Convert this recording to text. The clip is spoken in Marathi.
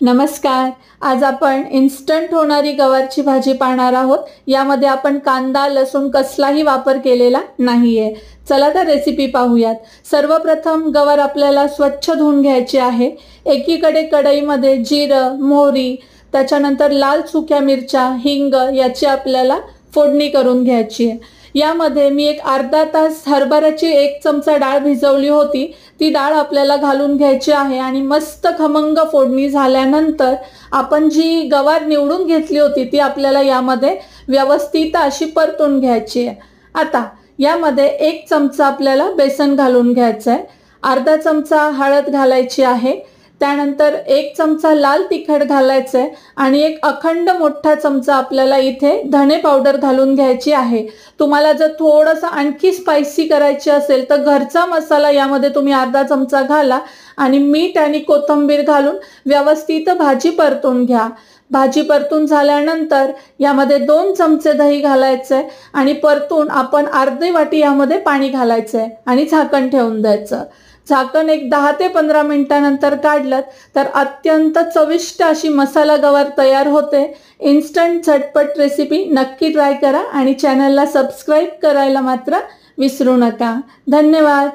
नमस्कार. आज आपण इन्स्टंट होणारी गवारची भाजी पाहणार आहोत. यामध्ये आपण कांदा, लसूण कसलाही वापर केलेला नाहीये. चला तर रेसिपी पाहूयात. सर्वप्रथम गवार आपल्याला स्वच्छ धुवून घ्यायची आहे. एकीकडे कढईमध्ये जिरं, मोहरी, त्याच्यानंतर लाल सुक्या मिरच्या, हिंग याची आपल्याला फोडणी करून घ्यायची आहे. यामध्ये मी एक अर्धा तास हरभऱ्याची 1 चमचा डाळ भिजवली होती. ती डाळ आपल्याला घालून घ्यायची आहे आणि मस्त खमंग फोडणी झाल्यानंतर आपण जी गवार निवडून घेतली होती ती आपल्याला यामध्ये व्यवस्थित अशी परतून घ्यायची आहे. आता यामध्ये 1 चमचा आपल्याला बेसन घालून घ्यायचं आहे. अर्धा चमचा हळद घालायची आहे. त्यानंतर 1 चमचा लाल तिखट घालायचं आहे आणि एक अखंड मोठा चमचा आपल्याला इथे धणे पावडर घालून घ्यायची आहे. तुम्हाला जर थोडंसं आणखी स्पायसी करायची असेल तर घरचा मसाला यामध्ये तुम्ही अर्धा चमचा घाला आणि मीठ आणि कोथिंबीर घालून व्यवस्थित भाजी परतून घ्या. भाजी परतून झाल्यानंतर यामध्ये 2 चमचे दही घालायचं आहे आणि परतून आपण अर्धी वाटी यामध्ये पाणी घालायचं आहे आणि झाकण ठेवून द्यायचं. झाकण एक 10 ते 15 मिनिटानंतर काढलं तर अत्यंत चविष्ट अशी मसाला गवार तयार होते. इन्स्टंट झटपट रेसिपी नक्की ट्राय करा आणि चॅनलला सबस्क्राईब करायला मात्र विसरू नका. धन्यवाद.